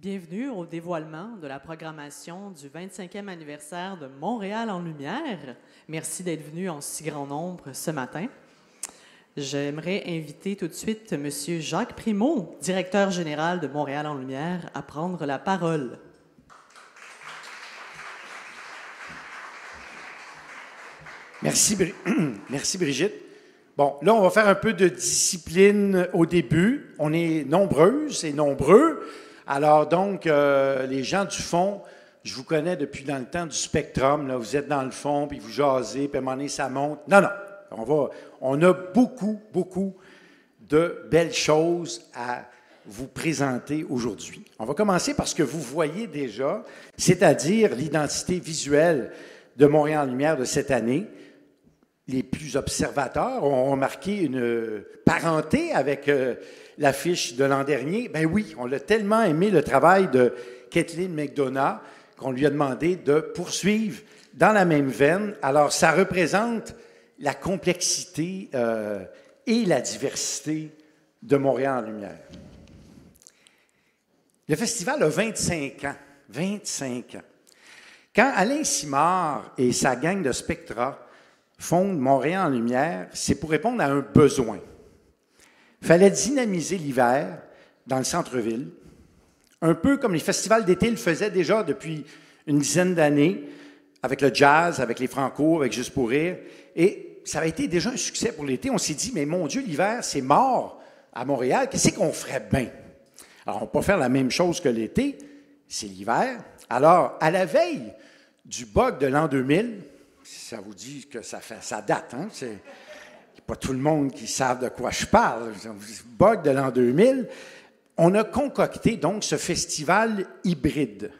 Bienvenue au dévoilement de la programmation du 25e anniversaire de Montréal en Lumière. Merci d'être venu en si grand nombre ce matin. J'aimerais inviter tout de suite M. Jacques Primeau, directeur général de Montréal en Lumière, à prendre la parole. Merci Brigitte. Bon, là, on va faire un peu de discipline au début. On est nombreuses et nombreux. Alors donc, les gens du fond, je vous connais depuis dans le temps du Spectrum. Là, vous êtes dans le fond, puis vous jasez, puis à un moment donné, ça monte. Non, on a beaucoup de belles choses à vous présenter aujourd'hui. On va commencer par ce que vous voyez déjà, c'est-à-dire l'identité visuelle de Montréal en Lumière de cette année. Les plus observateurs ont remarqué une parenté avec l'affiche de l'an dernier. Ben oui, on a tellement aimé le travail de Kathleen McDonough qu'on lui a demandé de poursuivre dans la même veine. Alors, ça représente la complexité et la diversité de Montréal en Lumière. Le festival a 25 ans. 25 ans. Quand Alain Simard et sa gang de Spectra fondent Montréal en Lumière, c'est pour répondre à un besoin. Il fallait dynamiser l'hiver dans le centre-ville, un peu comme les festivals d'été le faisaient déjà depuis une dizaine d'années, avec le jazz, avec les Franco, avec Juste pour rire. Et ça avait été déjà un succès pour l'été. On s'est dit, mais mon Dieu, l'hiver, c'est mort à Montréal. Qu'est-ce qu'on ferait bien? Alors, on ne va pas faire la même chose que l'été, c'est l'hiver. Alors, à la veille du bug de l'an 2000, ça vous dit que ça date, hein? C'est pas tout le monde qui savent de quoi je parle. Bug de l'an 2000, on a concocté donc ce festival hybride.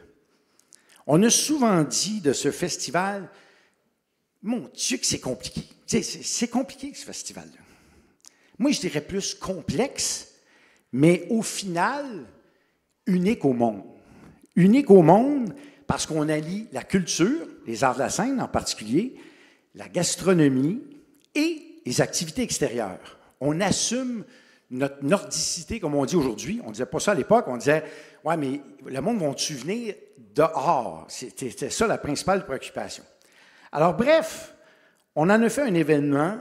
On a souvent dit de ce festival, mon Dieu que c'est compliqué. C'est compliqué ce festival-là. Moi, je dirais plus complexe, mais au final, unique au monde. Unique au monde parce qu'on allie la culture, les arts de la scène en particulier, la gastronomie et les activités extérieures. On assume notre nordicité, comme on dit aujourd'hui. On ne disait pas ça à l'époque. On disait, ouais, mais le monde va-tu venir dehors? C'était ça la principale préoccupation. Alors, bref, on en a fait un événement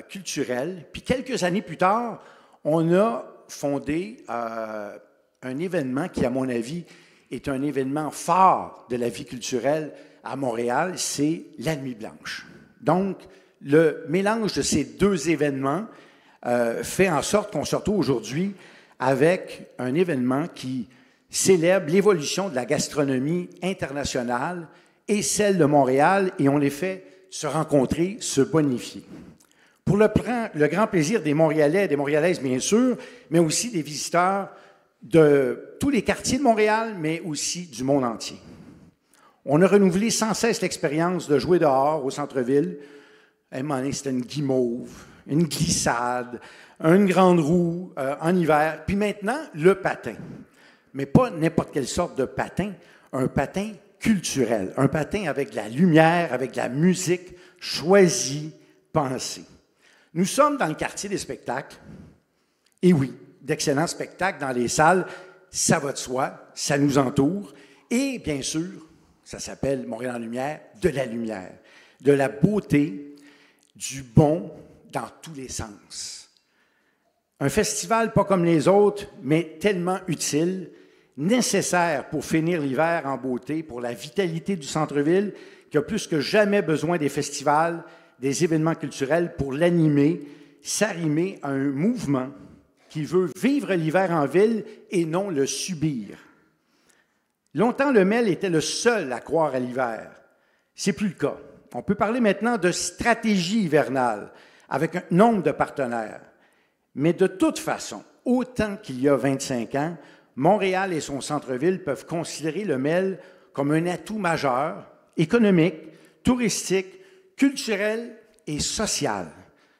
culturel. Puis, quelques années plus tard, on a fondé un événement qui, à mon avis, est un événement phare de la vie culturelle à Montréal, c'est la Nuit Blanche. Donc, le mélange de ces deux événements fait en sorte qu'on se retrouve aujourd'hui avec un événement qui célèbre l'évolution de la gastronomie internationale et celle de Montréal, et on les fait se rencontrer, se bonifier. Pour le grand plaisir des Montréalais et des Montréalaises, bien sûr, mais aussi des visiteurs de tous les quartiers de Montréal, mais aussi du monde entier. On a renouvelé sans cesse l'expérience de jouer dehors au centre-ville. À un moment donné, c'était une guimauve, une glissade, une grande roue en hiver. Puis maintenant, le patin. Mais pas n'importe quelle sorte de patin, un patin culturel, un patin avec de la lumière, avec de la musique choisie, pensée. Nous sommes dans le quartier des spectacles. Et oui, d'excellents spectacles dans les salles, ça va de soi, ça nous entoure. Et bien sûr, ça s'appelle Montréal en Lumière, de la beauté, du bon dans tous les sens. Un festival pas comme les autres, mais tellement utile, nécessaire pour finir l'hiver en beauté, pour la vitalité du centre-ville, qui a plus que jamais besoin des festivals, des événements culturels pour l'animer, s'arrimer à un mouvement qui veut vivre l'hiver en ville et non le subir. Longtemps, le MEL était le seul à croire à l'hiver. C'est plus le cas. On peut parler maintenant de stratégie hivernale avec un nombre de partenaires. Mais de toute façon, autant qu'il y a 25 ans, Montréal et son centre-ville peuvent considérer le MEL comme un atout majeur, économique, touristique, culturel et social.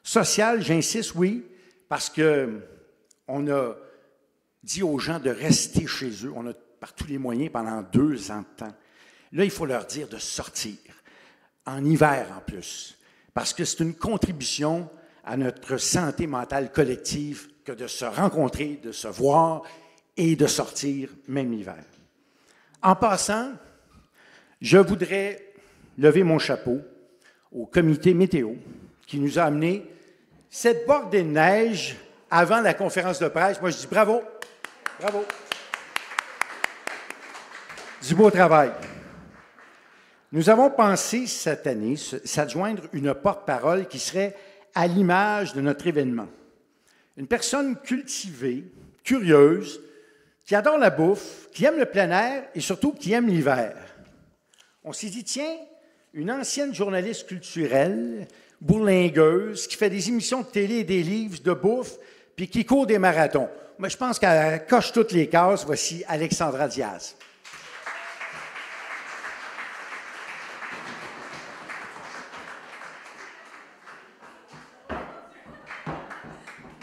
Social, j'insiste, oui, parce qu'on a dit aux gens de rester chez eux. On a par tous les moyens pendant 2 ans de temps. Là, il faut leur dire de sortir, en hiver en plus, parce que c'est une contribution à notre santé mentale collective que de se rencontrer, de se voir et de sortir, même l'hiver. En passant, je voudrais lever mon chapeau au comité météo qui nous a amené cette bordée de neige avant la conférence de presse. Moi, je dis bravo, bravo. Du beau travail. Nous avons pensé cette année s'adjoindre une porte-parole qui serait à l'image de notre événement. Une personne cultivée, curieuse, qui adore la bouffe, qui aime le plein air et surtout qui aime l'hiver. On s'est dit, tiens, une ancienne journaliste culturelle, bourlingueuse, qui fait des émissions de télé et des livres de bouffe, puis qui court des marathons. Moi, je pense qu'elle coche toutes les cases. Voici Alexandra Diaz.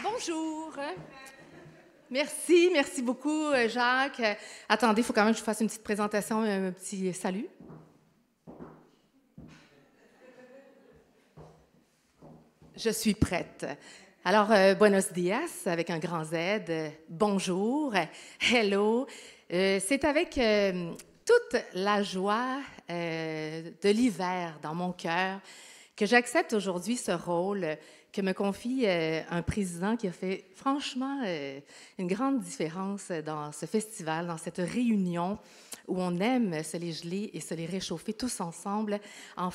Bonjour. Merci beaucoup, Jacques. Attendez, il faut quand même que je fasse une petite présentation, un petit salut. Je suis prête. Alors, buenos dias, avec un grand Z, bonjour, hello. C'est avec toute la joie de l'hiver dans mon cœur que j'accepte aujourd'hui ce rôle que me confie un président qui a fait franchement une grande différence dans ce festival, dans cette réunion où on aime se les geler et se les réchauffer tous ensemble en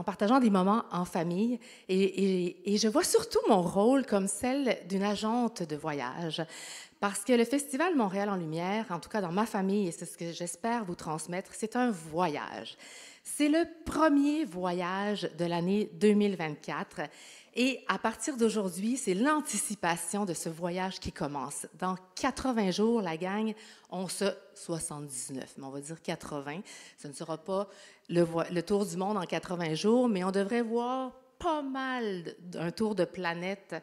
partageant des moments en famille. Et je vois surtout mon rôle comme celle d'une agente de voyage. Parce que le Festival Montréal en Lumière, en tout cas dans ma famille, et c'est ce que j'espère vous transmettre, c'est un voyage. C'est le premier voyage de l'année 2024 et à partir d'aujourd'hui, c'est l'anticipation de ce voyage qui commence. Dans 80 jours, la gang, 79, mais on va dire 80. Ce ne sera pas le tour du monde en 80 jours, mais on devrait voir pas mal d'un tour de planète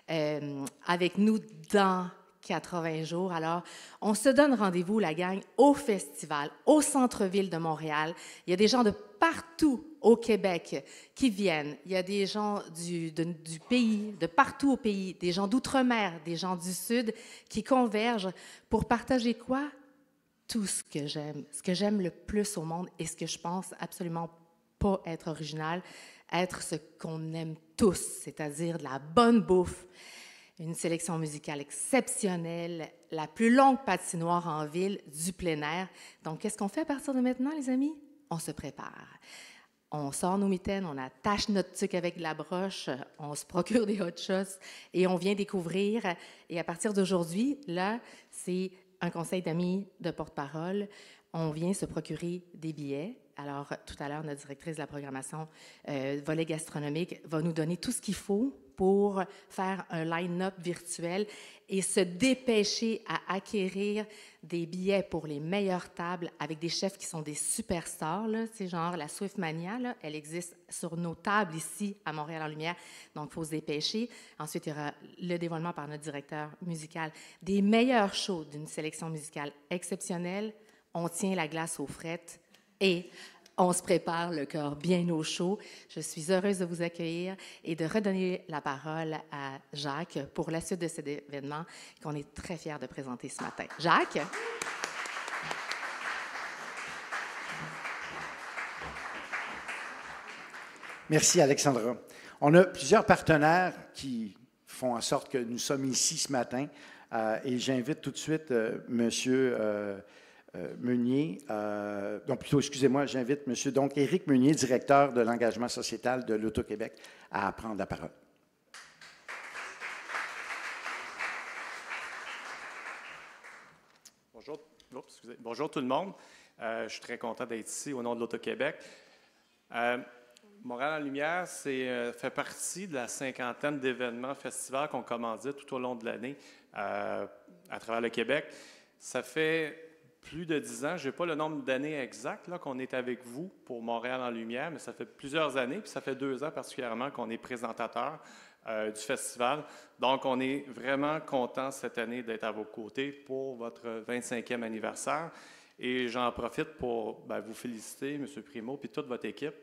avec nous dans 80 jours. Alors, on se donne rendez-vous, la gang, au festival, au centre-ville de Montréal. Il y a des gens de partout au Québec qui viennent. Il y a des gens du pays, de partout au pays, des gens d'outre-mer, des gens du Sud qui convergent pour partager quoi? Tout ce que j'aime le plus au monde et ce que je pense absolument pas être original, être ce qu'on aime tous, c'est-à-dire de la bonne bouffe, une sélection musicale exceptionnelle, la plus longue patinoire en ville, du plein air. Donc, qu'est-ce qu'on fait à partir de maintenant, les amis? On se prépare. On sort nos mitaines, on attache notre tuque avec de la broche, on se procure des hot shots et on vient découvrir. Et à partir d'aujourd'hui, là, c'est un conseil d'amis de porte-parole. On vient se procurer des billets. Alors, tout à l'heure, notre directrice de la programmation volet gastronomique va nous donner tout ce qu'il faut pour faire un line-up virtuel et se dépêcher à acquérir des billets pour les meilleures tables avec des chefs qui sont des superstars. C'est genre la Swiftmania, là, elle existe sur nos tables ici à Montréal en Lumière, donc il faut se dépêcher. Ensuite, il y aura le dévoilement par notre directeur musical des meilleurs shows d'une sélection musicale exceptionnelle. On tient la glace aux frettes et on se prépare le cœur bien au chaud. Je suis heureuse de vous accueillir et de redonner la parole à Jacques pour la suite de cet événement qu'on est très fiers de présenter ce matin. Jacques? Merci, Alexandra. On a plusieurs partenaires qui font en sorte que nous sommes ici ce matin et j'invite tout de suite Monsieur Meunier, donc plutôt, excusez-moi, j'invite M. Éric Meunier, directeur de l'engagement sociétal de l'Auto-Québec, à prendre la parole. Bonjour tout le monde. Je suis très content d'être ici au nom de l'Auto-Québec. Montréal en Lumière, fait partie de la cinquantaine d'événements, festivals qu'on commandite tout au long de l'année à travers le Québec. Ça fait plus de 10 ans, je n'ai pas le nombre d'années exact qu'on est avec vous pour Montréal en Lumière, mais ça fait plusieurs années, puis ça fait 2 ans particulièrement qu'on est présentateur du festival. Donc, on est vraiment content cette année d'être à vos côtés pour votre 25e anniversaire. Et j'en profite pour vous féliciter, M. Primo, puis toute votre équipe,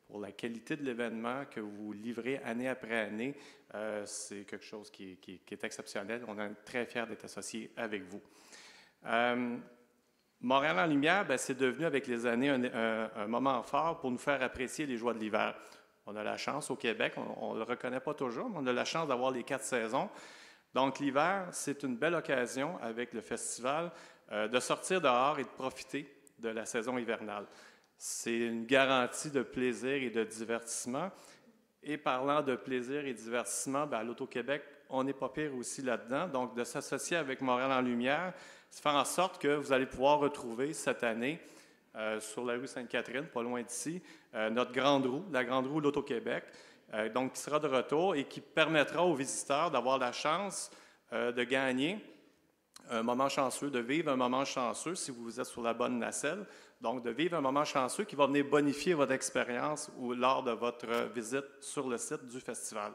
pour la qualité de l'événement que vous livrez année après année. C'est quelque chose qui est exceptionnel. On est très fiers d'être associés avec vous. Montréal en lumière, c'est devenu avec les années un moment fort pour nous faire apprécier les joies de l'hiver. On a la chance au Québec, on ne le reconnaît pas toujours, mais on a la chance d'avoir les 4 saisons. Donc l'hiver, c'est une belle occasion avec le festival de sortir dehors et de profiter de la saison hivernale. C'est une garantie de plaisir et de divertissement. Et parlant de plaisir et de divertissement, à l'Auto-Québec, on n'est pas pire aussi là-dedans. Donc, de s'associer avec Montréal en lumière, c'est faire en sorte que vous allez pouvoir retrouver cette année, sur la rue Sainte-Catherine, pas loin d'ici, notre grande roue, la grande roue de l'Auto-Québec, donc qui sera de retour et qui permettra aux visiteurs d'avoir la chance de gagner un moment chanceux, de vivre un moment chanceux si vous êtes sur la bonne nacelle. Donc, de vivre un moment chanceux qui va venir bonifier votre expérience ou lors de votre visite sur le site du festival.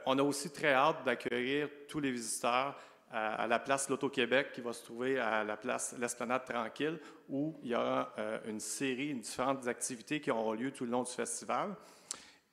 On a aussi très hâte d'accueillir tous les visiteurs à la place L'Auto-Québec qui va se trouver à la place l'Esplanade Tranquille où il y aura une série, différentes activités qui auront lieu tout le long du festival.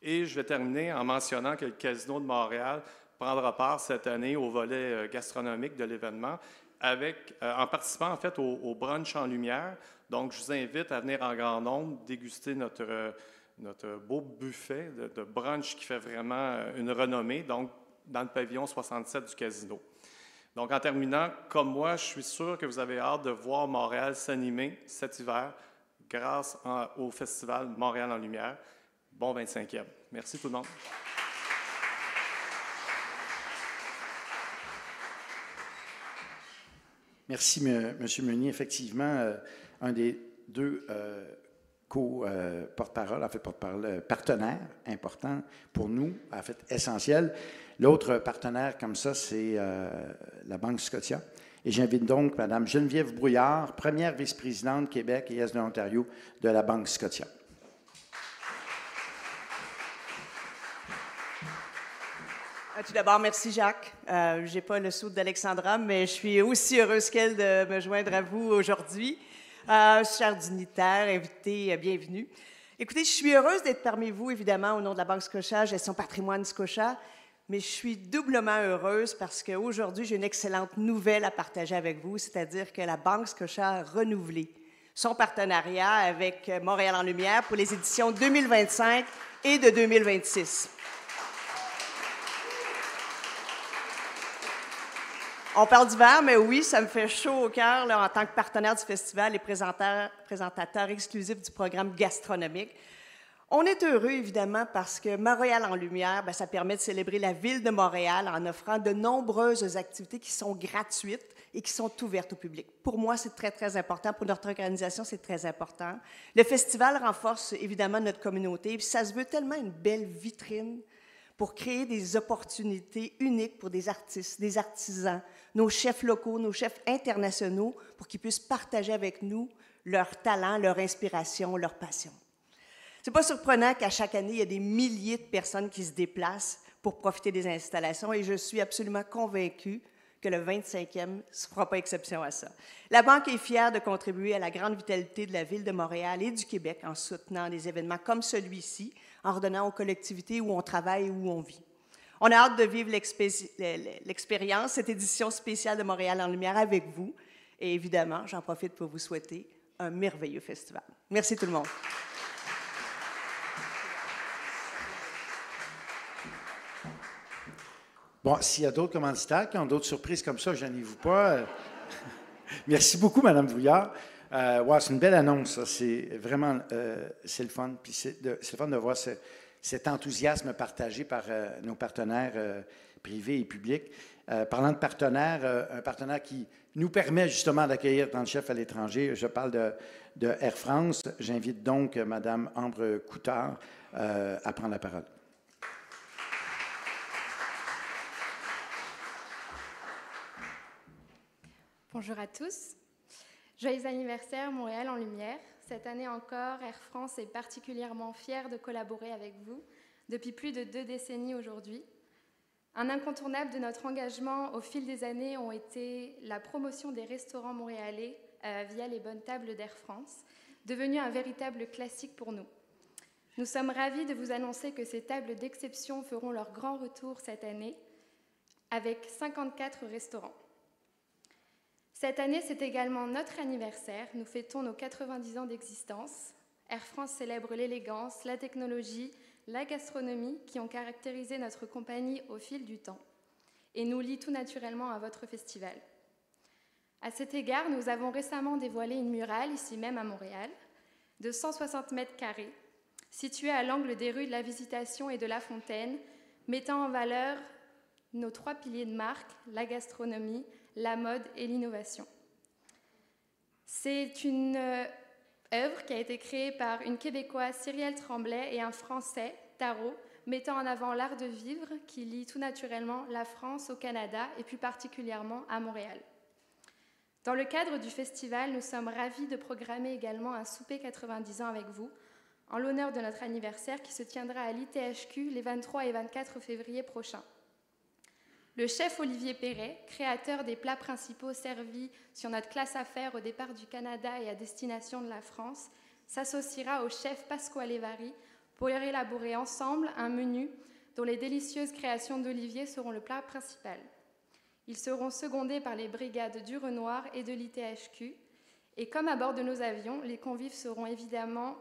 Et je vais terminer en mentionnant que le Casino de Montréal prendra part cette année au volet gastronomique de l'événement en participant en fait au brunch en lumière. Donc, je vous invite à venir en grand nombre déguster notre beau buffet de brunch qui fait vraiment une renommée, donc dans le pavillon 67 du Casino. Donc, en terminant, comme moi, je suis sûr que vous avez hâte de voir Montréal s'animer cet hiver grâce au festival Montréal en lumière. Bon 25e. Merci tout le monde. Merci, M. Meunier. Effectivement, un des deux porte-parole, en fait, porte-parole, partenaire important pour nous, en fait, essentiel. L'autre partenaire comme ça, c'est la Banque Scotia. Et j'invite donc Mme Geneviève Brouillard, première vice-présidente Québec et Est de l'Ontario de la Banque Scotia. Tout d'abord, merci Jacques. Je n'ai pas le soude d'Alexandra, mais je suis aussi heureuse qu'elle de me joindre à vous aujourd'hui. Chers dignitaires, invités, bienvenue. Écoutez, je suis heureuse d'être parmi vous, évidemment, au nom de la Banque Scotia, Gestion Patrimoine Scotia, mais je suis doublement heureuse parce qu'aujourd'hui, j'ai une excellente nouvelle à partager avec vous, c'est-à-dire que la Banque Scotia a renouvelé son partenariat avec Montréal en lumière pour les éditions 2025 et de 2026. On parle d'hiver, mais oui, ça me fait chaud au cœur en tant que partenaire du festival et présentateur exclusif du programme gastronomique. On est heureux, évidemment, parce que Montréal en lumière, ça permet de célébrer la ville de Montréal en offrant de nombreuses activités qui sont gratuites et qui sont ouvertes au public. Pour moi, c'est très, très important. Pour notre organisation, c'est très important. Le festival renforce, évidemment, notre communauté. Et puis, ça se veut tellement une belle vitrine pour créer des opportunités uniques pour des artistes, des artisans, nos chefs locaux, nos chefs internationaux, pour qu'ils puissent partager avec nous leur talent, leur inspiration, leur passion. Ce n'est pas surprenant qu'à chaque année, il y a des milliers de personnes qui se déplacent pour profiter des installations et je suis absolument convaincue que le 25e ne fera pas exception à ça. La Banque est fière de contribuer à la grande vitalité de la Ville de Montréal et du Québec en soutenant des événements comme celui-ci, en redonnant aux collectivités où on travaille et où on vit. On a hâte de vivre l'expérience, cette édition spéciale de Montréal en lumière avec vous. Et évidemment, j'en profite pour vous souhaiter un merveilleux festival. Merci tout le monde. Bon, s'il y a d'autres commanditaires qui ont d'autres surprises comme ça, gênez-vous pas. Merci beaucoup, Mme Brouillard. Ouais, c'est une belle annonce, ça. C'est vraiment c'est le fun. Puis c'est le fun de voir cet enthousiasme partagé par nos partenaires privés et publics. Parlant de partenaires, un partenaire qui nous permet justement d'accueillir tant de chefs à l'étranger, je parle de Air France. J'invite donc Mme Ambre Coutard à prendre la parole. Bonjour à tous. Joyeux anniversaire Montréal en lumière. Cette année encore, Air France est particulièrement fière de collaborer avec vous depuis plus de 2 décennies aujourd'hui. Un incontournable de notre engagement au fil des années ont été la promotion des restaurants montréalais via les bonnes tables d'Air France, devenu un véritable classique pour nous. Nous sommes ravis de vous annoncer que ces tables d'exception feront leur grand retour cette année avec 54 restaurants. Cette année, c'est également notre anniversaire. Nous fêtons nos 90 ans d'existence. Air France célèbre l'élégance, la technologie, la gastronomie qui ont caractérisé notre compagnie au fil du temps et nous lient tout naturellement à votre festival. À cet égard, nous avons récemment dévoilé une murale, ici même à Montréal, de 160 mètres carrés, située à l'angle des rues de la Visitation et de la Fontaine, mettant en valeur nos 3 piliers de marque, la gastronomie, la mode et l'innovation. C'est une œuvre qui a été créée par une Québécoise, Cyrielle Tremblay, et un Français, Tarot, mettant en avant l'art de vivre qui lie tout naturellement la France au Canada et plus particulièrement à Montréal. Dans le cadre du festival, nous sommes ravis de programmer également un souper 90 ans avec vous, en l'honneur de notre anniversaire qui se tiendra à l'ITHQ les 23 et 24 février prochains. Le chef Olivier Perret, créateur des plats principaux servis sur notre classe affaires au départ du Canada et à destination de la France, s'associera au chef Pasquale Vari pour élaborer ensemble un menu dont les délicieuses créations d'Olivier seront le plat principal. Ils seront secondés par les brigades du Renoir et de l'ITHQ. Et comme à bord de nos avions, les convives seront évidemment,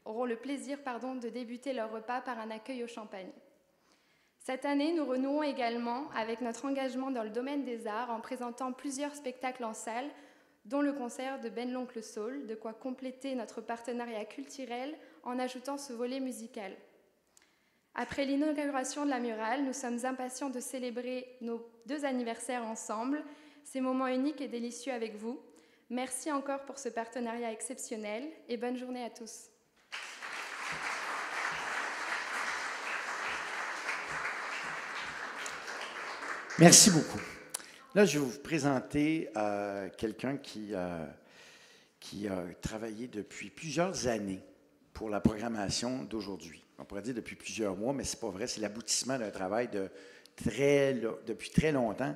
auront le plaisir de débuter leur repas par un accueil au champagne. Cette année, nous renouons également avec notre engagement dans le domaine des arts en présentant plusieurs spectacles en salle, dont le concert de Ben l'Oncle Saul, de quoi compléter notre partenariat culturel en ajoutant ce volet musical. Après l'inauguration de la murale, nous sommes impatients de célébrer nos 2 anniversaires ensemble, ces moments uniques et délicieux avec vous. Merci encore pour ce partenariat exceptionnel et bonne journée à tous. Merci beaucoup. Là, je vais vous présenter quelqu'un qui a travaillé depuis plusieurs années pour la programmation d'aujourd'hui. On pourrait dire depuis plusieurs mois, mais ce n'est pas vrai. C'est l'aboutissement d'un travail depuis très longtemps.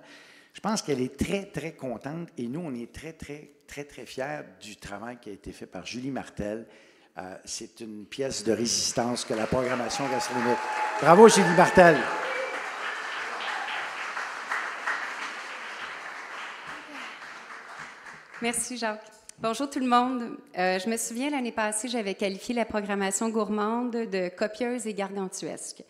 Je pense qu'elle est très, très contente et nous, on est très, très, très, très fiers du travail qui a été fait par Julie Martel. C'est une pièce de résistance que la programmation gastronomique. Bravo, Julie Martel. Merci, Jacques. Bonjour tout le monde. Je me souviens, l'année passée, j'avais qualifié la programmation gourmande de copieuse et gargantuesque.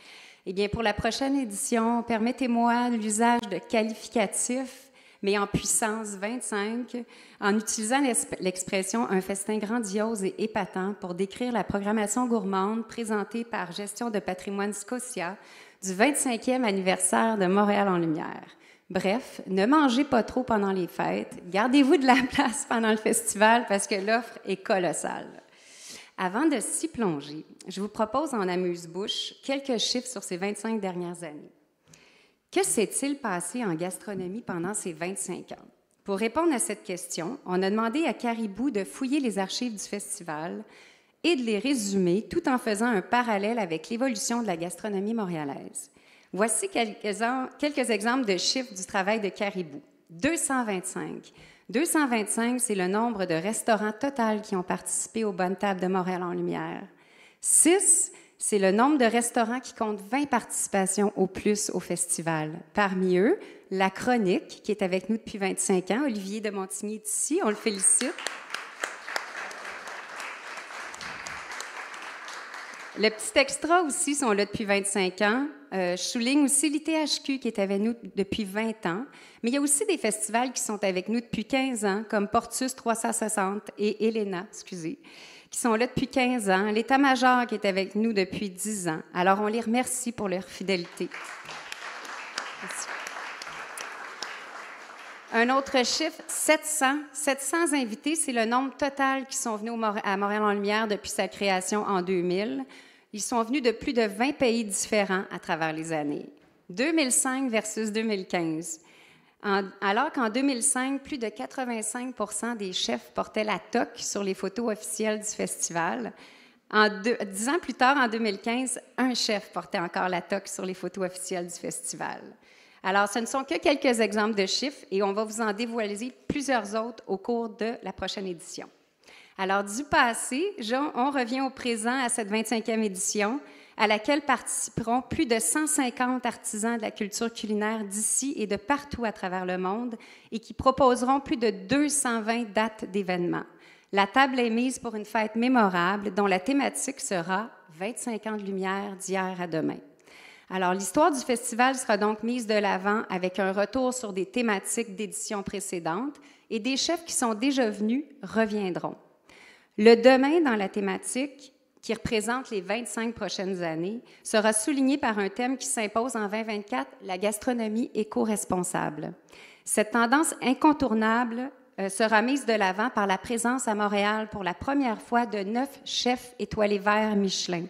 Eh bien, pour la prochaine édition, permettez-moi l'usage de qualificatifs, mais en puissance 25, en utilisant l'expression « un festin grandiose et épatant » pour décrire la programmation gourmande présentée par Gestion de patrimoine Scotia du 25e anniversaire de Montréal en Lumière. Bref, ne mangez pas trop pendant les fêtes, gardez-vous de la place pendant le festival parce que l'offre est colossale. Avant de s'y plonger, je vous propose en amuse-bouche quelques chiffres sur ces 25 dernières années. Que s'est-il passé en gastronomie pendant ces 25 ans? Pour répondre à cette question, on a demandé à Caribou de fouiller les archives du festival et de les résumer tout en faisant un parallèle avec l'évolution de la gastronomie montréalaise. Voici quelques exemples de chiffres du travail de Caribou. 225. 225, c'est le nombre de restaurants total qui ont participé aux Bonnes Tables de Montréal en Lumière. 6, c'est le nombre de restaurants qui comptent 20 participations au plus au festival. Parmi eux, La Chronique, qui est avec nous depuis 25 ans. Olivier de Montigny est ici, on le félicite. Le petit extra aussi sont là depuis 25 ans. Je souligne aussi l'ITHQ qui est avec nous depuis 20 ans. Mais il y a aussi des festivals qui sont avec nous depuis 15 ans, comme Portus 360 et Elena, qui sont là depuis 15 ans. L'État-major qui est avec nous depuis 10 ans. Alors, on les remercie pour leur fidélité. Merci. Un autre chiffre, 700. 700 invités, c'est le nombre total qui sont venus à Montréal en Lumière depuis sa création en 2000. Ils sont venus de plus de 20 pays différents à travers les années. 2005 versus 2015. Alors qu'en 2005, plus de 85% des chefs portaient la toque sur les photos officielles du festival. 10 ans plus tard, en 2015, un chef portait encore la toque sur les photos officielles du festival. Alors, ce ne sont que quelques exemples de chiffres et on va vous en dévoiler plusieurs autres au cours de la prochaine édition. Alors, du passé, on revient au présent à cette 25e édition à laquelle participeront plus de 150 artisans de la culture culinaire d'ici et de partout à travers le monde et qui proposeront plus de 220 dates d'événements. La table est mise pour une fête mémorable dont la thématique sera 25 ans de lumière d'hier à demain. Alors, l'histoire du festival sera donc mise de l'avant avec un retour sur des thématiques d'éditions précédentes et des chefs qui sont déjà venus reviendront. Le demain dans la thématique, qui représente les 25 prochaines années, sera souligné par un thème qui s'impose en 2024, la gastronomie éco-responsable. Cette tendance incontournable sera mise de l'avant par la présence à Montréal pour la première fois de 9 chefs étoilés verts Michelin.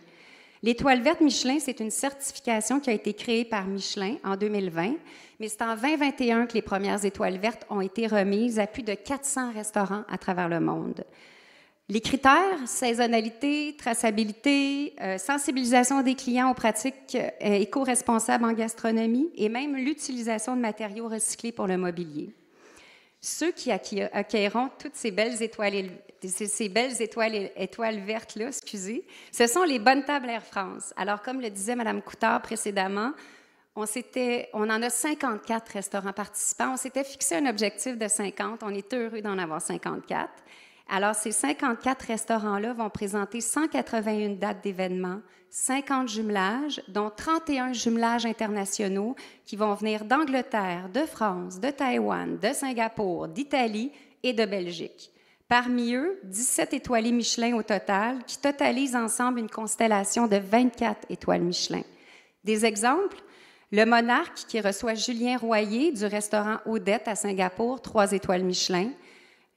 L'Étoile verte Michelin, c'est une certification qui a été créée par Michelin en 2020, mais c'est en 2021 que les premières étoiles vertes ont été remises à plus de 400 restaurants à travers le monde. Les critères, saisonnalité, traçabilité, sensibilisation des clients aux pratiques éco-responsables en gastronomie et même l'utilisation de matériaux recyclés pour le mobilier. Ceux qui acquériront toutes ces belles étoiles vertes-là, ce sont les bonnes tables Air France. Alors, comme le disait Mme Coutard précédemment, on en a 54 restaurants participants. On s'était fixé un objectif de 50. On est heureux d'en avoir 54. Alors, ces 54 restaurants-là vont présenter 181 dates d'événements, 50 jumelages, dont 31 jumelages internationaux qui vont venir d'Angleterre, de France, de Taïwan, de Singapour, d'Italie et de Belgique. Parmi eux, 17 étoilés Michelin au total, qui totalisent ensemble une constellation de 24 étoiles Michelin. Des exemples, le Monarque, qui reçoit Julien Royer du restaurant Odette à Singapour, 3 étoiles Michelin.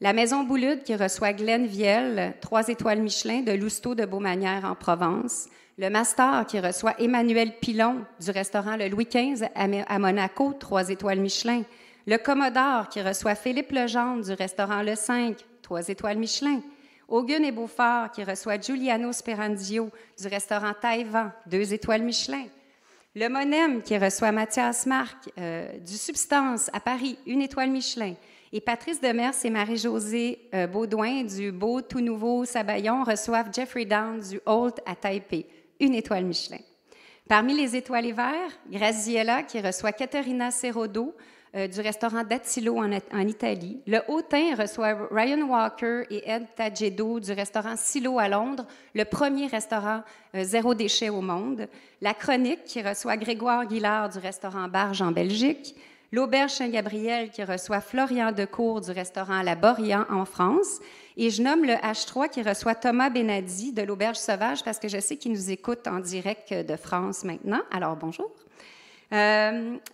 La Maison Boulude, qui reçoit Glenn Viel, 3 étoiles Michelin de Lousteau de Beaumanière en Provence. Le Master, qui reçoit Emmanuel Pilon du restaurant Le Louis XV à Monaco, 3 étoiles Michelin. Le Commodore, qui reçoit Philippe Legendre du restaurant Le 5, 3 étoiles Michelin. Augun et Beaufort, qui reçoit Giuliano Speranzio du restaurant Taïwan, 2 étoiles Michelin. Le Monem, qui reçoit Mathias Marc du Substance à Paris, 1 étoile Michelin. Et Patrice Demers et Marie-Josée Baudouin du beau tout nouveau Sabayon reçoivent Jeffrey Down du Holt à Taipei, 1 étoile Michelin. Parmi les étoilés verts, Graziella qui reçoit Caterina Cerodo du restaurant Dattilo en Italie. Le Hautain reçoit Ryan Walker et Ed Tagedo du restaurant Silo à Londres, le premier restaurant zéro déchet au monde. La Chronique qui reçoit Grégoire Guillard du restaurant Barge en Belgique. L'Auberge Saint-Gabriel qui reçoit Florian Decour du restaurant La Borian en France. Et je nomme le H3 qui reçoit Thomas Benadi de l'Auberge Sauvage parce que je sais qu'il nous écoute en direct de France maintenant. Alors, bonjour.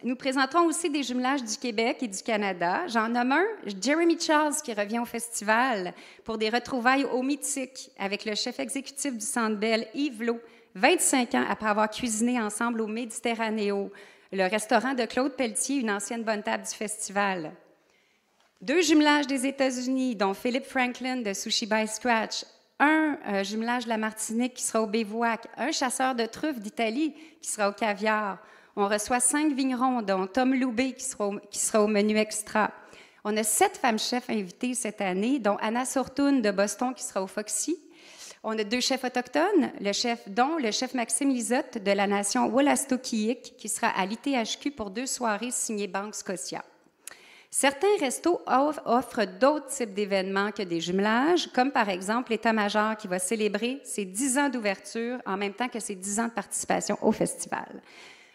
Nous présenterons aussi des jumelages du Québec et du Canada. J'en nomme un, Jeremy Charles, qui revient au festival pour des retrouvailles au mythique avec le chef exécutif du Centre Bell, Yves Lowe, 25 ans après avoir cuisiné ensemble au Méditerranéo, le restaurant de Claude Pelletier, une ancienne bonne table du festival. 2 jumelages des États-Unis, dont Philippe Franklin de Sushi by Scratch, un jumelage de la Martinique qui sera au Bévouac, un chasseur de truffes d'Italie qui sera au Caviar. On reçoit 5 vignerons, dont Tom Loubet qui sera au menu extra. On a 7 femmes chefs invitées cette année, dont Anna Sortoun de Boston qui sera au Foxy. On a 2 chefs autochtones, dont le chef Maxime Lisotte de la nation Wolastoqiyik qui sera à l'ITHQ pour 2 soirées signées Banque Scotia. Certains restos offrent d'autres types d'événements que des jumelages, comme par exemple l'État-major qui va célébrer ses 10 ans d'ouverture en même temps que ses 10 ans de participation au festival.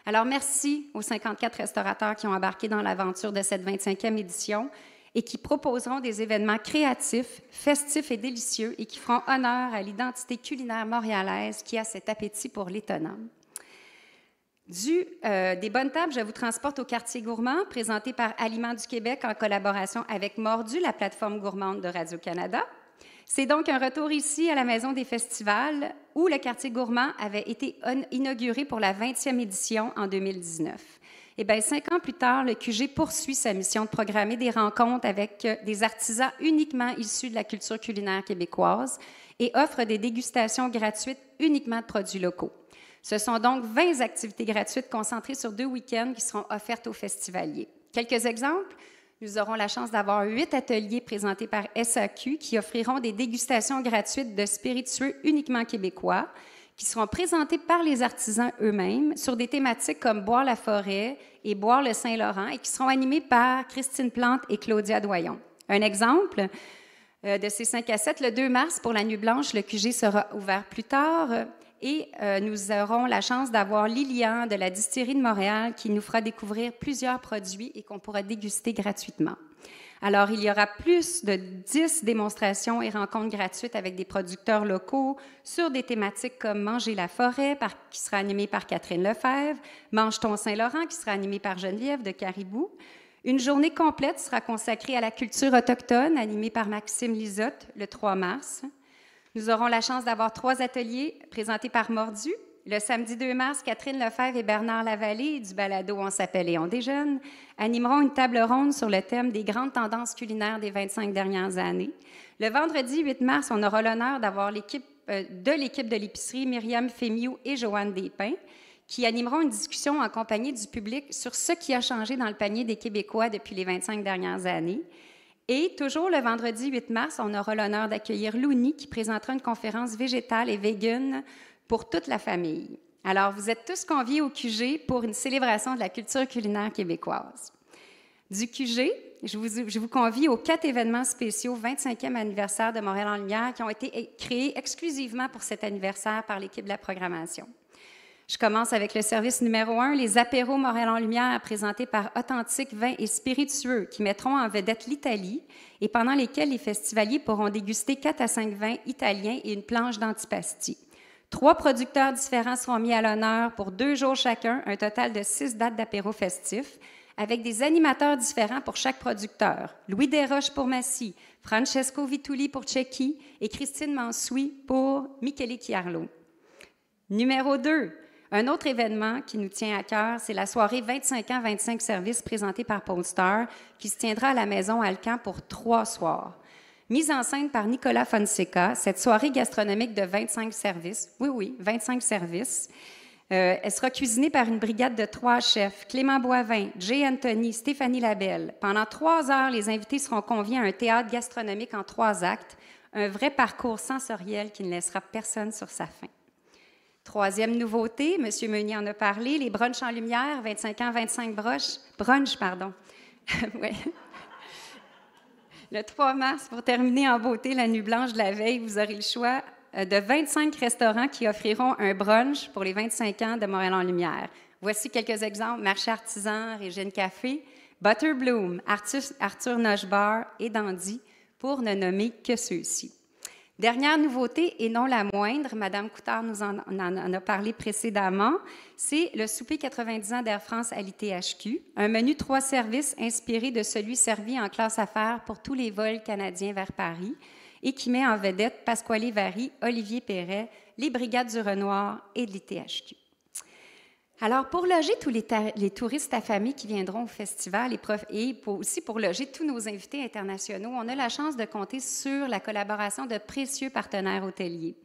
Alors, merci aux 54 restaurateurs qui ont embarqué dans l'aventure de cette 25e édition et qui proposeront des événements créatifs, festifs et délicieux et qui feront honneur à l'identité culinaire montréalaise qui a cet appétit pour l'étonnant. Des bonnes tables, je vous transporte au quartier gourmand, présenté par Aliments du Québec en collaboration avec Mordu, la plateforme gourmande de Radio-Canada. C'est donc un retour ici à la Maison des Festivals où le quartier gourmand avait été inauguré pour la 20e édition en 2019. Eh bien, 5 ans plus tard, le QG poursuit sa mission de programmer des rencontres avec des artisans uniquement issus de la culture culinaire québécoise et offre des dégustations gratuites uniquement de produits locaux. Ce sont donc 20 activités gratuites concentrées sur 2 week-ends qui seront offertes aux festivaliers. Quelques exemples. Nous aurons la chance d'avoir 8 ateliers présentés par SAQ qui offriront des dégustations gratuites de spiritueux uniquement québécois, qui seront présentés par les artisans eux-mêmes sur des thématiques comme boire la forêt et boire le Saint-Laurent et qui seront animés par Christine Plante et Claudia Doyon. Un exemple de ces 5 à 7, le 2 mars, pour la Nuit Blanche, le QG sera ouvert plus tard et nous aurons la chance d'avoir Lilian de la Distillerie de Montréal qui nous fera découvrir plusieurs produits et qu'on pourra déguster gratuitement. Alors, il y aura plus de 10 démonstrations et rencontres gratuites avec des producteurs locaux sur des thématiques comme Manger la forêt, qui sera animée par Catherine Lefebvre, Mange ton Saint-Laurent, qui sera animée par Geneviève de Caribou. Une journée complète sera consacrée à la culture autochtone, animée par Maxime Lisotte, le 3 mars. Nous aurons la chance d'avoir 3 ateliers présentés par Mordu. Le samedi 2 mars, Catherine Lefebvre et Bernard Lavallée du balado On s'appelle et on déjeune animeront une table ronde sur le thème des grandes tendances culinaires des 25 dernières années. Le vendredi 8 mars, on aura l'honneur d'avoir l'équipe de l'épicerie Myriam Fémiou et Joanne Despins qui animeront une discussion en compagnie du public sur ce qui a changé dans le panier des Québécois depuis les 25 dernières années. Et toujours le vendredi 8 mars, on aura l'honneur d'accueillir Louni qui présentera une conférence végétale et vegan pour toute la famille. Alors, vous êtes tous conviés au QG pour une célébration de la culture culinaire québécoise. Du QG, je vous convie aux 4 événements spéciaux 25e anniversaire de Montréal en Lumière qui ont été créés exclusivement pour cet anniversaire par l'équipe de la programmation. Je commence avec le service numéro 1, les apéros Montréal en Lumière, présentés par Authentique Vins et Spiritueux, qui mettront en vedette l'Italie et pendant lesquels les festivaliers pourront déguster 4 à 5 vins italiens et une planche d'antipasti. 3 producteurs différents seront mis à l'honneur pour 2 jours chacun, un total de 6 dates d'apéro festifs, avec des animateurs différents pour chaque producteur. Louis Desroches pour Massy, Francesco Vituli pour Cecchi et Christine Mansoui pour Michele Chiarlo. Numéro 2, un autre événement qui nous tient à cœur, c'est la soirée 25 ans, 25 services présentée par Polestar, qui se tiendra à la Maison Alcan pour 3 soirs. Mise en scène par Nicolas Fonseca, cette soirée gastronomique de 25 services, oui, 25 services, elle sera cuisinée par une brigade de 3 chefs, Clément Boivin, Jay Anthony, Stéphanie Labelle. Pendant 3 heures, les invités seront conviés à un théâtre gastronomique en 3 actes, un vrai parcours sensoriel qui ne laissera personne sur sa faim. 3e nouveauté, M. Meunier en a parlé, les brunchs en lumière, 25 ans, 25 brunch, pardon. Ouais. Le 3 mars, pour terminer en beauté la nuit blanche de la veille, vous aurez le choix de 25 restaurants qui offriront un brunch pour les 25 ans de Montréal en Lumière. Voici quelques exemples. Marché Artisan, Régine Café, Butterbloom, Arthur Noche Bar et Dandy, pour ne nommer que ceux-ci. Dernière nouveauté, et non la moindre, Mme Coutard nous en a parlé précédemment, c'est le souper 90 ans d'Air France à l'ITHQ, un menu 3 services inspiré de celui servi en classe affaires pour tous les vols canadiens vers Paris et qui met en vedette Pasquale Vary, Olivier Perret, les Brigades du Renoir et de l'ITHQ. Alors, pour loger tous les touristes affamés qui viendront au festival et aussi pour loger tous nos invités internationaux, on a la chance de compter sur la collaboration de précieux partenaires hôteliers.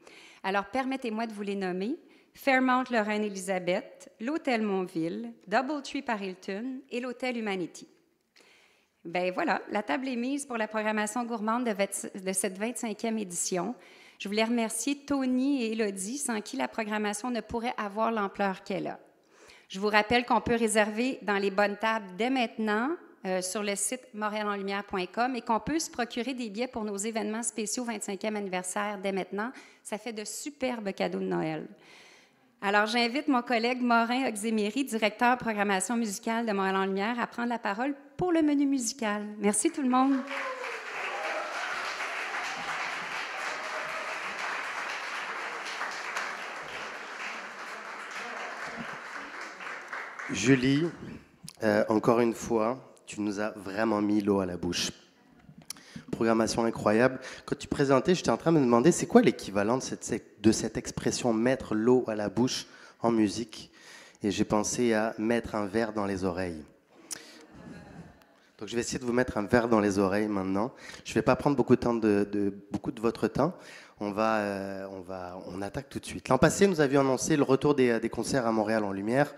Alors, permettez-moi de vous les nommer. Fairmont Le Reine-Élisabeth, l'Hôtel Montville, Doubletree par Hilton et l'Hôtel Humanity. Bien voilà, la table est mise pour la programmation gourmande de cette 25e édition. Je voulais remercier Tony et Élodie, sans qui la programmation ne pourrait avoir l'ampleur qu'elle a. Je vous rappelle qu'on peut réserver dans les bonnes tables dès maintenant sur le site montrealenlumière.com et qu'on peut se procurer des billets pour nos événements spéciaux 25e anniversaire dès maintenant. Ça fait de superbes cadeaux de Noël. Alors, j'invite mon collègue Morin Oxeméry, directeur programmation musicale de Montréal en Lumière, à prendre la parole pour le menu musical. Merci tout le monde. Julie, encore une fois, tu nous as vraiment mis l'eau à la bouche. Programmation incroyable. Quand tu présentais, j'étais en train de me demander c'est quoi l'équivalent de cette expression « mettre l'eau à la bouche » en musique. Et j'ai pensé à « mettre un verre dans les oreilles ». Donc je vais essayer de vous mettre un verre dans les oreilles maintenant. Je ne vais pas prendre beaucoup de votre temps. On attaque tout de suite. L'an passé, nous avions annoncé le retour des concerts à Montréal en Lumière.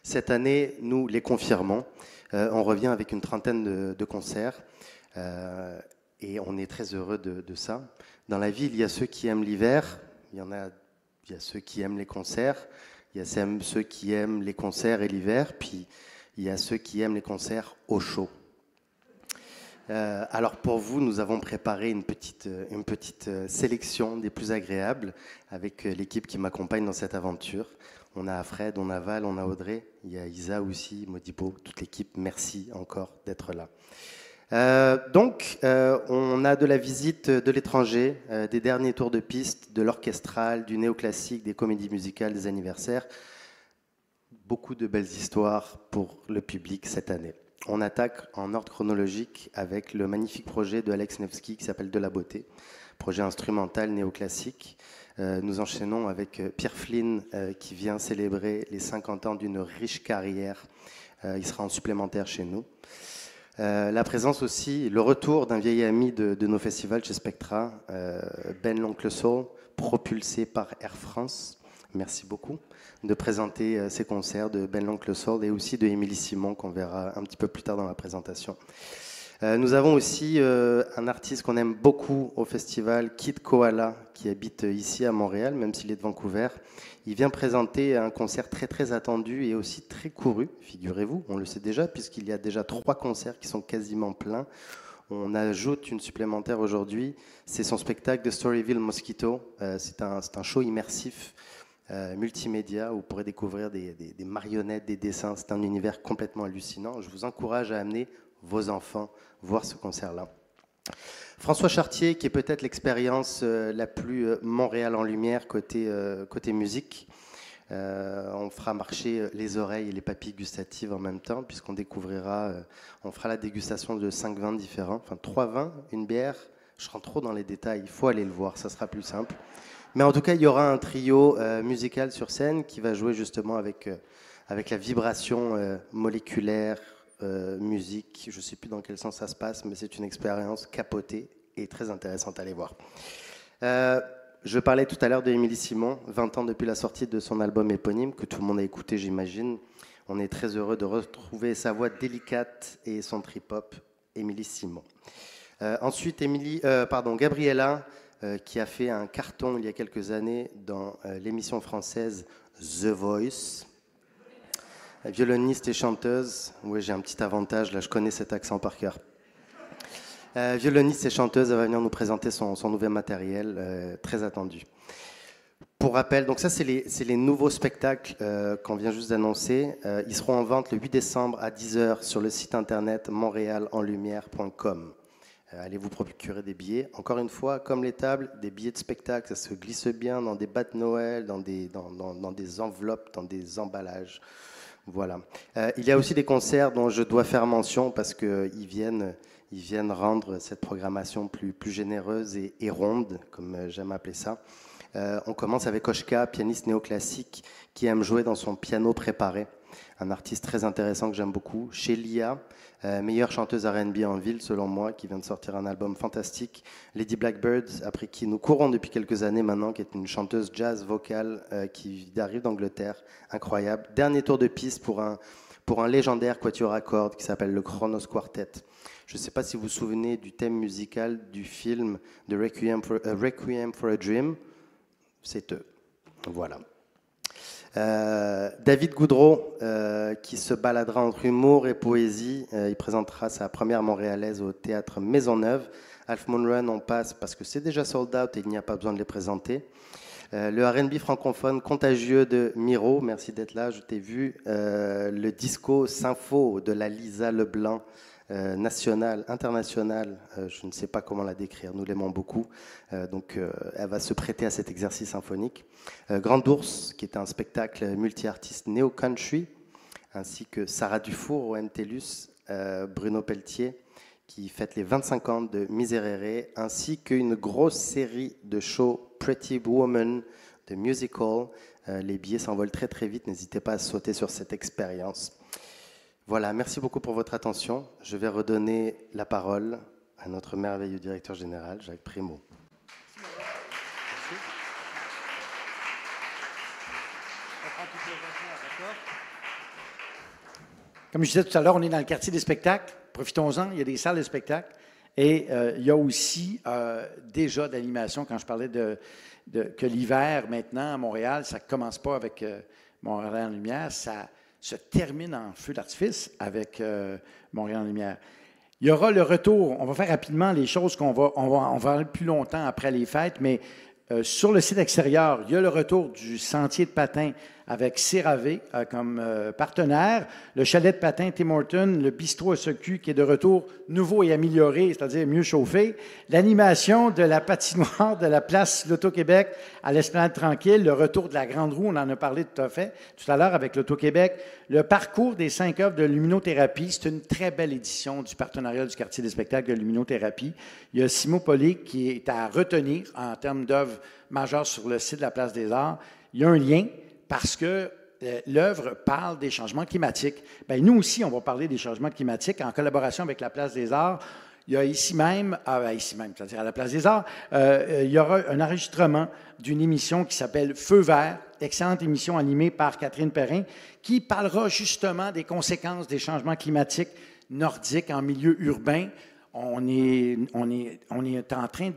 Cette année, nous les confirmons. On revient avec une trentaine de concerts et on est très heureux de ça. Dans la vie, il y a ceux qui aiment l'hiver, il y en a il y a ceux qui aiment les concerts, il y a ceux qui aiment les concerts et l'hiver, puis il y a ceux qui aiment les concerts au chaud. Alors pour vous, nous avons préparé une petite sélection des plus agréables avec l'équipe qui m'accompagne dans cette aventure. On a Fred, on a Val, on a Audrey, il y a Isa aussi, Modibo, toute l'équipe. Merci encore d'être là. On a de la visite de l'étranger, des derniers tours de piste, de l'orchestral, du néoclassique, des comédies musicales, des anniversaires. Beaucoup de belles histoires pour le public cette année. On attaque en ordre chronologique avec le magnifique projet de Alex Nevsky qui s'appelle De la beauté, projet instrumental néoclassique. Nous enchaînons avec Pierre Flynn qui vient célébrer les 50 ans d'une riche carrière. Il sera en supplémentaire chez nous. La présence aussi, le retour d'un vieil ami de nos festivals chez Spectra, Ben l'Oncle Soul, propulsé par Air France. Merci beaucoup de présenter ces concerts de Ben l'Oncle Soul et aussi de Émilie Simon qu'on verra un petit peu plus tard dans la présentation. Nous avons aussi un artiste qu'on aime beaucoup au festival, Kid Koala, qui habite ici à Montréal, même s'il est de Vancouver. Il vient présenter un concert très très attendu et aussi très couru, figurez-vous, on le sait déjà, puisqu'il y a déjà 3 concerts qui sont quasiment pleins. On ajoute une supplémentaire aujourd'hui, c'est son spectacle de Storyville Mosquito. C'est un show immersif multimédia où vous pourrez découvrir des marionnettes, des dessins. C'est un univers complètement hallucinant. Je vous encourage à amener vos enfants voir ce concert-là. François Chartier, qui est peut-être l'expérience la plus Montréal en lumière côté musique. On fera marcher les oreilles et les papilles gustatives en même temps, puisqu'on découvrira, on fera la dégustation de 5 vins différents, enfin 3 vins, une bière. Je rentre trop dans les détails, il faut aller le voir, ça sera plus simple. Mais en tout cas, il y aura un trio musical sur scène qui va jouer justement avec la vibration moléculaire, musique. Je ne sais plus dans quel sens ça se passe, mais c'est une expérience capotée et très intéressante à aller voir. Je parlais tout à l'heure de Émilie Simon, 20 ans depuis la sortie de son album éponyme, que tout le monde a écouté, j'imagine. On est très heureux de retrouver sa voix délicate et son trip-hop, Émilie Simon. Ensuite, Gabriella, qui a fait un carton il y a quelques années dans l'émission française The Voice. Violoniste et chanteuse. Oui, j'ai un petit avantage, là, je connais cet accent par cœur. Violoniste et chanteuse, elle va venir nous présenter son nouvel matériel, très attendu. Pour rappel, donc ça, c'est les nouveaux spectacles qu'on vient juste d'annoncer. Ils seront en vente le 8 décembre à 10h sur le site internet montrealenlumière.com. Allez vous procurer des billets. Encore une fois, comme les tables, des billets de spectacle, ça se glisse bien dans des bas de Noël, dans des enveloppes, dans des emballages. Voilà. Il y a aussi des concerts dont je dois faire mention parce qu'ils viennent rendre cette programmation plus généreuse et ronde, comme j'aime appeler ça. On commence avec Oshka, pianiste néoclassique qui aime jouer dans son piano préparé. Un artiste très intéressant que j'aime beaucoup. Chez Lia, meilleure chanteuse R&B en ville, selon moi, qui vient de sortir un album fantastique. Lady Blackbird, après qui nous courons depuis quelques années maintenant, qui est une chanteuse jazz vocale qui arrive d'Angleterre. Incroyable. Dernier tour de piste pour un légendaire quatuor à cordes qui s'appelle le Kronos Quartet. Je ne sais pas si vous vous souvenez du thème musical du film de Requiem for a Dream. C'est eux. Voilà. David Goudreau, qui se baladera entre humour et poésie. Il présentera sa première montréalaise au théâtre Maisonneuve. Half Moon Run, on passe parce que c'est déjà sold out et il n'y a pas besoin de les présenter. Le R&B francophone contagieux de Miro, merci d'être là, je t'ai vu. Le disco Sympho de la Lisa Leblanc, nationale, internationale, je ne sais pas comment la décrire, nous l'aimons beaucoup, donc elle va se prêter à cet exercice symphonique. Grand Ours, qui est un spectacle multi-artiste néo-country, ainsi que Sarah Dufour au MTLUS, Bruno Pelletier, qui fête les 25 ans de Miserere, ainsi qu'une grosse série de shows Pretty Woman, de musical. Les billets s'envolent très très vite, n'hésitez pas à sauter sur cette expérience. Voilà, merci beaucoup pour votre attention. Je vais redonner la parole à notre merveilleux directeur général, Jacques Primeau. Comme je disais tout à l'heure, on est dans le quartier des spectacles. Profitons-en, il y a des salles de spectacle. Et il y a aussi déjà d'animation, quand je parlais que l'hiver, maintenant, à Montréal, ça ne commence pas avec Montréal en lumière, ça se termine en feu d'artifice avec Montréal en lumière. Il y aura le retour, on va faire rapidement les choses on va aller plus longtemps après les fêtes, mais sur le site extérieur, il y a le retour du sentier de patin avec CeraV comme partenaire, le chalet de patin Tim Hortons, le bistrot SEQ qui est de retour nouveau et amélioré, c'est-à-dire mieux chauffé, l'animation de la patinoire de la place L'Auto-Québec à l'Esplanade Tranquille, le retour de la Grande Roue, on en a parlé tout à l'heure avec l'Auto-Québec, le parcours des 5 œuvres de luminothérapie, c'est une très belle édition du partenariat du quartier des spectacles de luminothérapie. Il y a Simon Pauly qui est à retenir en termes d'œuvres majeures sur le site de la Place des Arts. Il y a un lien parce que l'œuvre parle des changements climatiques. Bien, nous aussi, on va parler des changements climatiques en collaboration avec la Place des Arts. Il y a ici même, c'est-à-dire à la Place des Arts, il y aura un enregistrement d'une émission qui s'appelle Feu vert, excellente émission animée par Catherine Perrin, qui parlera justement des conséquences des changements climatiques nordiques en milieu urbain. On est en train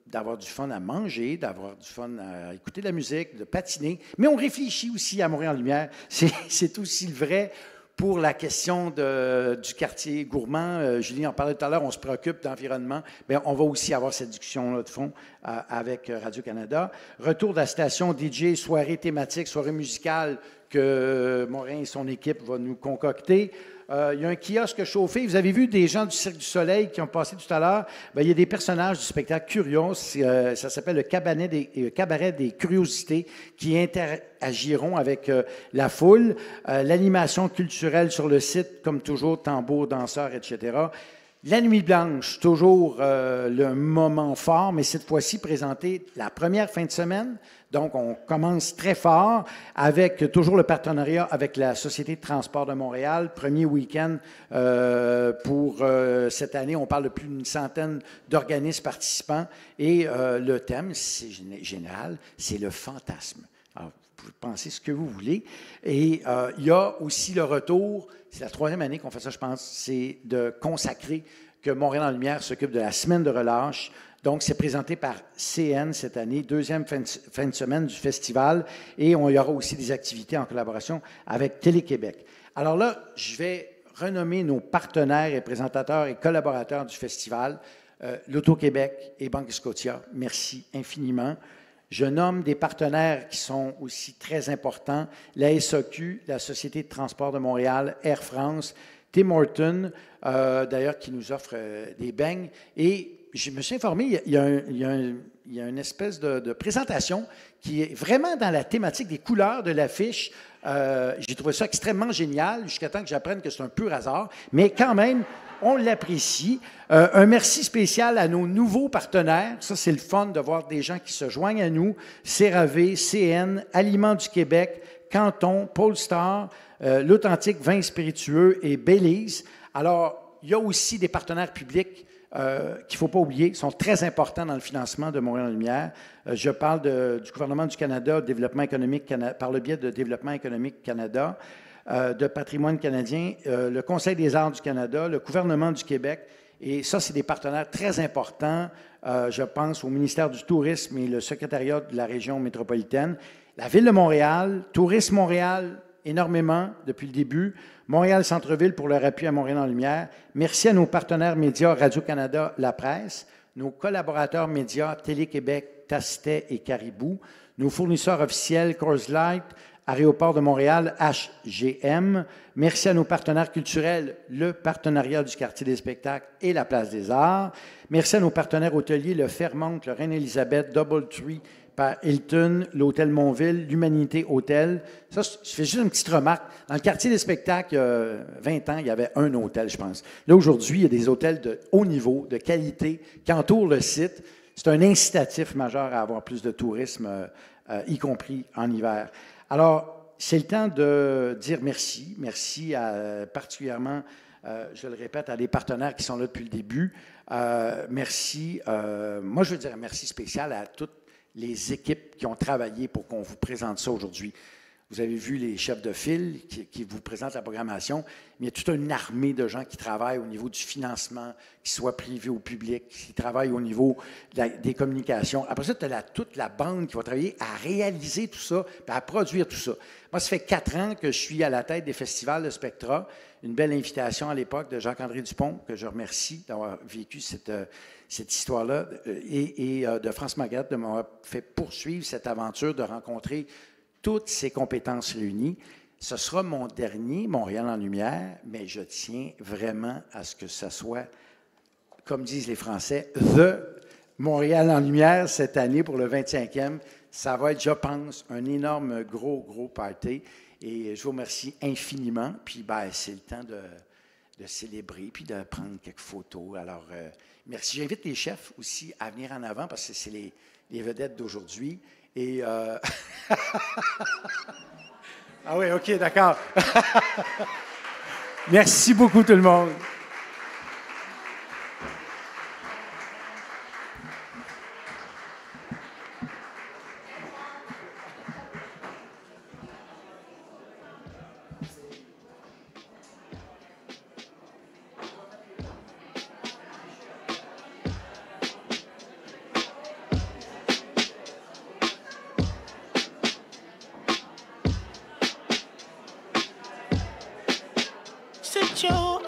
d'avoir du fun à manger, d'avoir du fun à écouter de la musique, de patiner, mais on réfléchit aussi à Montréal en lumière. C'est aussi vrai pour la question du quartier gourmand. Julie en parlait tout à l'heure, on se préoccupe d'environnement. Bien, on va aussi avoir cette discussion-là de fond avec Radio-Canada. Retour de la station DJ, soirée thématique, soirée musicale que Morin et son équipe vont nous concocter. Il y a un kiosque chauffé. Vous avez vu des gens du Cirque du Soleil qui ont passé tout à l'heure. Bien, il y a des personnages du spectacle Curios. Ça s'appelle le Cabaret des Curiosités qui interagiront avec la foule. L'animation culturelle sur le site, comme toujours, tambour, danseurs, etc. La Nuit Blanche, toujours le moment fort, mais cette fois-ci présenté la première fin de semaine. Donc, on commence très fort avec toujours le partenariat avec la Société de transport de Montréal. Premier week-end pour cette année. On parle de plus d'une centaine d'organismes participants. Et le thème, c'est général, c'est le fantasme. Alors, vous pouvez penser ce que vous voulez. Et il y a aussi le retour, c'est la 3e année qu'on fait ça, je pense, c'est de consacrer que Montréal en lumière s'occupe de la semaine de relâche. Donc, c'est présenté par CN cette année, 2e fin de semaine du festival. Et il y aura aussi des activités en collaboration avec Télé-Québec. Alors là, je vais renommer nos partenaires et présentateurs et collaborateurs du festival, l'Auto-Québec et Banque Scotia. Merci infiniment. Je nomme des partenaires qui sont aussi très importants, la SAQ, la Société de transport de Montréal, Air France, Tim Hortons, d'ailleurs, qui nous offre des beignes. Et je me suis informé, il y a une espèce de présentation qui est vraiment dans la thématique des couleurs de l'affiche. J'ai trouvé ça extrêmement génial, jusqu'à temps que j'apprenne que c'est un pur hasard, mais quand même, on l'apprécie. Un merci spécial à nos nouveaux partenaires. Ça, c'est le fun de voir des gens qui se joignent à nous. CeraV, CN, Aliments du Québec, Canton, Polestar, l'Authentique Vin Spiritueux et Belize. Alors, il y a aussi des partenaires publics qu'il ne faut pas oublier, sont très importants dans le financement de Montréal en lumière. Je parle du gouvernement du Canada, Développement économique par le biais de Développement économique Canada, de Patrimoine canadien, le Conseil des arts du Canada, le gouvernement du Québec. Et ça, c'est des partenaires très importants. Je pense au ministère du Tourisme et le secrétariat de la région métropolitaine. La Ville de Montréal, Tourisme Montréal, énormément depuis le début. Montréal Centre-Ville pour leur appui à Montréal en lumière. Merci à nos partenaires médias Radio-Canada, La Presse, nos collaborateurs médias Télé-Québec, Tastet et Caribou, nos fournisseurs officiels Coors Light, Aéroport de Montréal, HGM. Merci à nos partenaires culturels, le Partenariat du quartier des spectacles et la Place des Arts. Merci à nos partenaires hôteliers, le Fairmont, le Reine-Élisabeth, Doubletree, par Hilton, l'Hôtel Montville, l'Humanité Hôtel. Ça, je fais juste une petite remarque. Dans le quartier des spectacles, il y a 20 ans, il y avait un hôtel, je pense. Là, aujourd'hui, il y a des hôtels de haut niveau, de qualité, qui entourent le site. C'est un incitatif majeur à avoir plus de tourisme, y compris en hiver. Alors, c'est le temps de dire merci. Merci particulièrement, je le répète, à des partenaires qui sont là depuis le début. Merci. Moi, je veux dire un merci spécial à toutes les équipes qui ont travaillé pour qu'on vous présente ça aujourd'hui. Vous avez vu les chefs de file qui vous présentent la programmation, mais il y a toute une armée de gens qui travaillent au niveau du financement, qu'ils soient privés ou publics, qui travaillent au niveau des communications. Après ça, tu as toute la bande qui va travailler à réaliser tout ça, puis à produire tout ça. Moi, ça fait 4 ans que je suis à la tête des festivals de Spectra. Une belle invitation à l'époque de Jacques-André Dupont, que je remercie d'avoir vécu cette histoire-là, et de France Margaret de m'avoir fait poursuivre cette aventure de rencontrer toutes ces compétences réunies. Ce sera mon dernier Montréal en lumière, mais je tiens vraiment à ce que ça soit, comme disent les Français, the Montréal en lumière cette année pour le 25e. Ça va être, je pense, un énorme gros party. Et je vous remercie infiniment. Puis, c'est le temps de célébrer puis de prendre quelques photos. Alors, merci. J'invite les chefs aussi à venir en avant parce que c'est les vedettes d'aujourd'hui. Et ah oui, OK, d'accord. Merci beaucoup tout le monde. Sit your